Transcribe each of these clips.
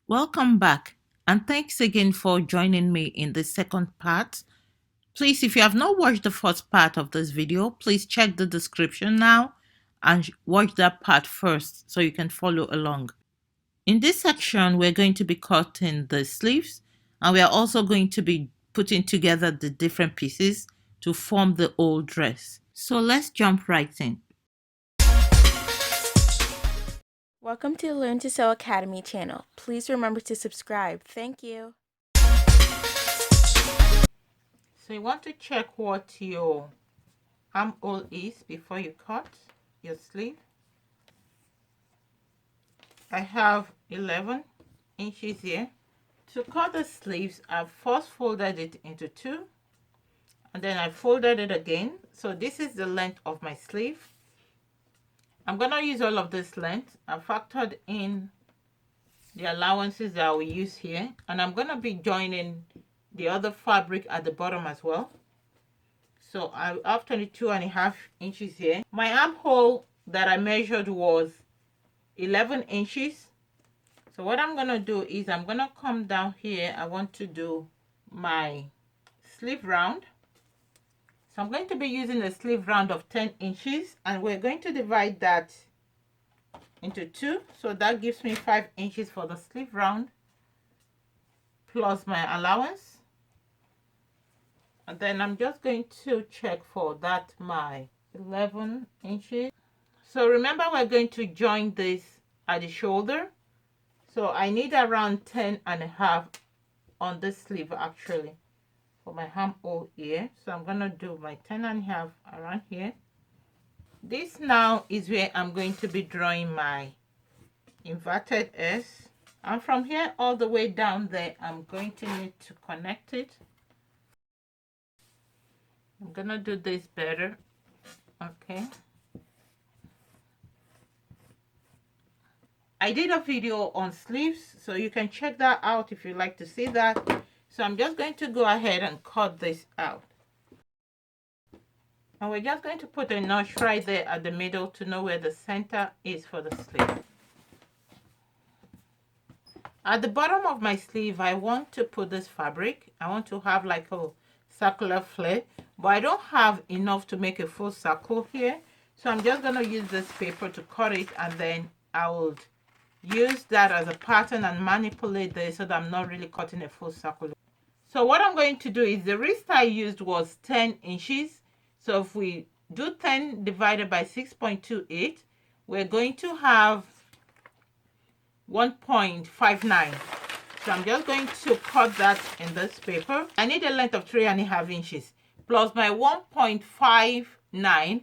Welcome back, and thanks again for joining me in the second part. Please, if you have not watched the first part of this video, please check the description now and watch that part first so you can follow along. In this section, we're going to be cutting the sleeves, and we are also going to be putting together the different pieces to form the whole dress. So let's jump right in. Welcome to the Learn to Sew Academy channel. Please remember to subscribe. Thank you. So you want to check what your armhole is before you cut your sleeve. I have 11 inches here. To cut the sleeves, I've first folded it into two, and then I folded it again. So this is the length of my sleeve. I'm going to use all of this length. I factored in the allowances that I will use here, and I'm going to be joining the other fabric at the bottom as well. So I have 22.5 inches here. My armhole that I measured was 11 inches. So what I'm going to do is I'm going to come down here. I want to do my sleeve round. So I'm going to be using a sleeve round of 10 inches, and we're going to divide that into two. So that gives me 5 inches for the sleeve round plus my allowance. And then I'm just going to check for that my 11 inches. So remember, we're going to join this at the shoulder. So I need around 10.5 on this sleeve actually for my armhole here. So I'm gonna do my 10.5 around here. This now is where I'm going to be drawing my inverted S, and from here all the way down there I'm going to need to connect it. I'm gonna do this better. Okay, I did a video on sleeves, so you can check that out if you'd like to see that. So I'm just going to go ahead and cut this out. And we're just going to put a notch right there at the middle to know where the center is for the sleeve. At the bottom of my sleeve, I want to put this fabric. I want to have like a circular flare, but I don't have enough to make a full circle here. So I'm just going to use this paper to cut it, and then I will use that as a pattern and manipulate this so that I'm not really cutting a full circle. So what I'm going to do is, the wrist I used was 10 inches. So if we do 10 divided by 6.28, we're going to have 1.59. So I'm just going to cut that in this paper. I need a length of 3.5 inches plus my 1.59.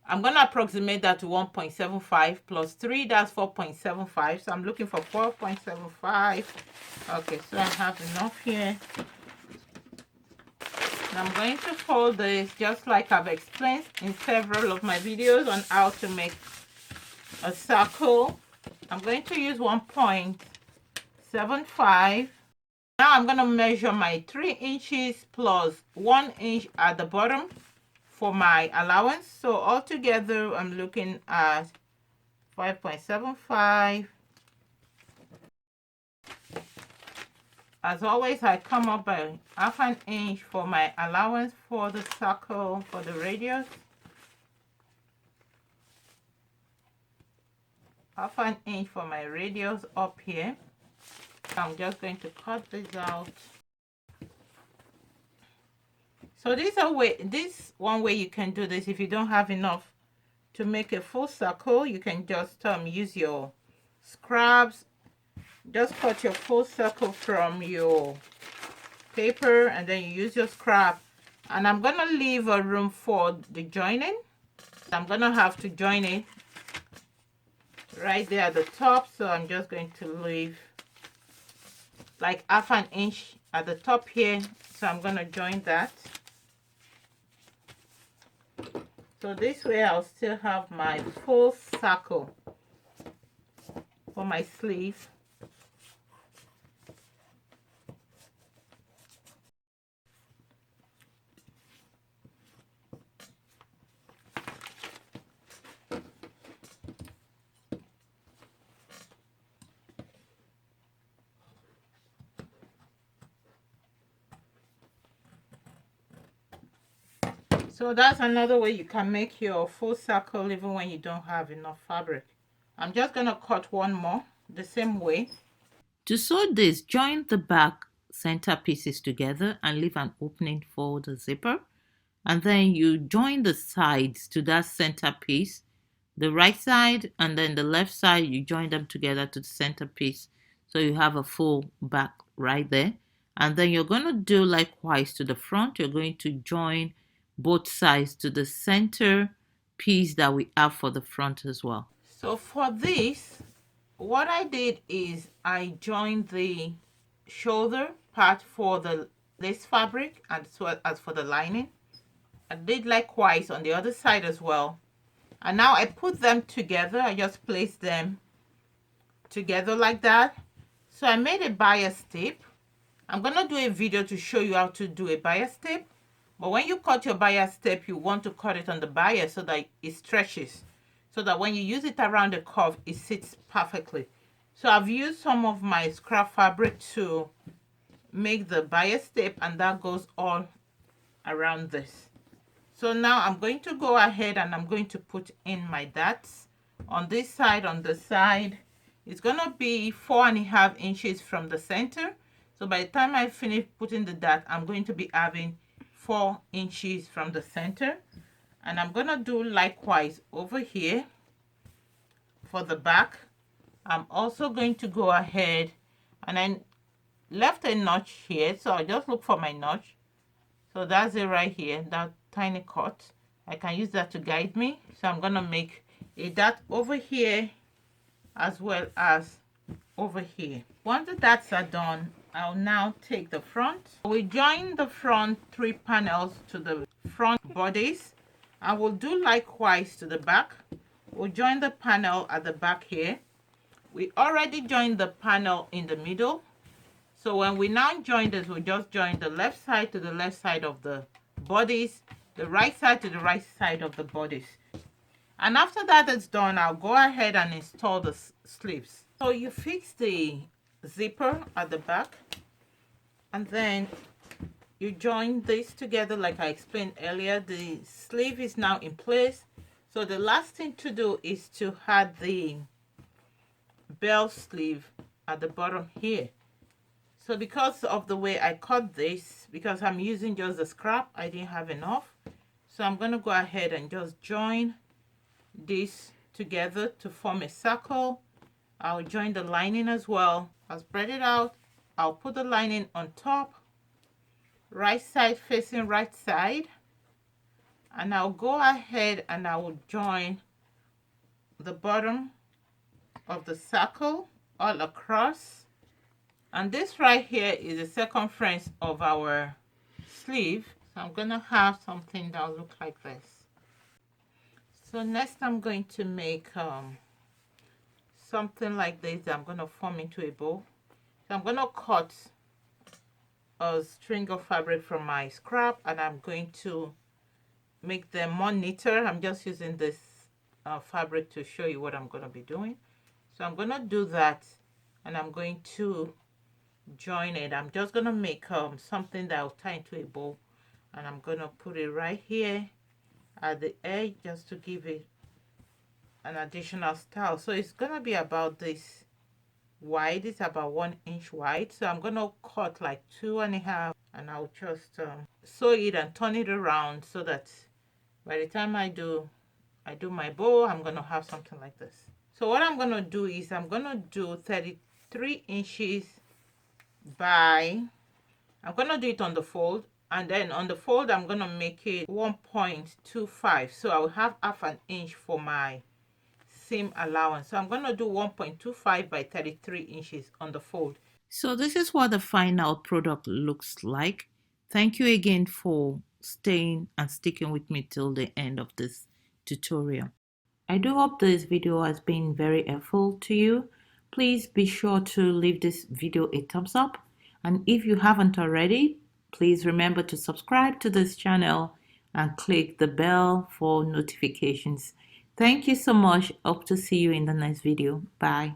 I'm going to approximate that to 1.75 plus 3, that's 4.75. So I'm looking for 4.75. Okay, so I have enough here. And I'm going to fold this just like I've explained in several of my videos on how to make a circle. I'm going to use 1.75. Now I'm going to measure my 3 inches plus 1 inch at the bottom for my allowance. So altogether I'm looking at 5.75. As always, I come up by 1/2 inch for my allowance for the circle, for the radius. 1/2 inch for my radius up here. I'm just going to cut this out. So this one way you can do this. If you don't have enough to make a full circle, you can just use your scraps. Just cut your full circle from your paper, and then you use your scrap. And I'm gonna leave a room for the joining. I'm gonna have to join it right there at the top, so I'm just going to leave like 1/2 inch at the top here. So I'm gonna join that. So this way I'll still have my full circle for my sleeve. So that's another way you can make your full circle even when you don't have enough fabric. I'm just going to cut one more the same way. To sew this, join the back center pieces together and leave an opening for the zipper. And then you join the sides to that center piece, the right side and then the left side, you join them together to the center piece. So you have a full back right there. And then you're going to do likewise to the front. You're going to join both sides to the center piece that we have for the front as well. So for this, what I did is I joined the shoulder part for this fabric and as well as for the lining. I did likewise on the other side as well. And now I put them together. I just placed them together like that. So I made a bias tape. I'm going to do a video to show you how to do a bias tape. But when you cut your bias tape, you want to cut it on the bias so that it stretches. So that when you use it around the curve, it sits perfectly. So I've used some of my scrap fabric to make the bias tape, and that goes all around this. So now I'm going to go ahead and I'm going to put in my dots on this side, on the side. It's going to be 4.5 inches from the center. So by the time I finish putting the dot, I'm going to be having 4 inches from the center. And I'm going to do likewise over here for the back. I'm also going to go ahead and I left a notch here. So I'll just look for my notch. So that's it right here, that tiny cut. I can use that to guide me. So I'm going to make a dot over here as well as over here. Once the dots are done, I'll now take the front. We join the front 3 panels to the front bodies. I will do likewise to the back. We'll join the panel at the back here. We already joined the panel in the middle. So when we now join this, we'll just join the left side to the left side of the bodies, the right side to the right side of the bodies. And after that is done, I'll go ahead and install the sleeves. So you fix the zipper at the back, and then you join this together like I explained earlier. The sleeve is now in place. So the last thing to do is to add the bell sleeve at the bottom here. So because of the way I cut this, because I'm using just the scrap, I didn't have enough. So I'm going to go ahead and just join this together to form a circle. I'll join the lining as well. I'll spread it out. I'll put the lining on top, right side facing right side. And I'll go ahead and I will join the bottom of the circle all across. And this right here is the circumference of our sleeve. So I'm going to have something that will look like this. So next I'm going to make something like this that I'm going to form into a bow. So I'm going to cut a string of fabric from my scrap and I'm going to make them more neater. I'm just using this fabric to show you what I'm going to be doing. So I'm going to do that and I'm going to join it. I'm just going to make something that will tie into a bow, and I'm going to put it right here at the edge just to give it an additional style. So it's going to be about this wide. It's about 1 inch wide. So I'm going to cut like 2.5 and I'll just sew it and turn it around so that by the time I do my bow, I'm going to have something like this. So what I'm going to do is I'm going to do 33 inches by, I'm going to do it on the fold, and then on the fold I'm going to make it 1.25. So I will have half an inch for my seam allowance. So I'm going to do 1.25 by 33 inches on the fold. So this is what the final product looks like. Thank you again for staying and sticking with me till the end of this tutorial. I do hope this video has been very helpful to you. Please be sure to leave this video a thumbs up, and if you haven't already, please remember to subscribe to this channel and click the bell for notifications. Thank you so much. Hope to see you in the next video. Bye.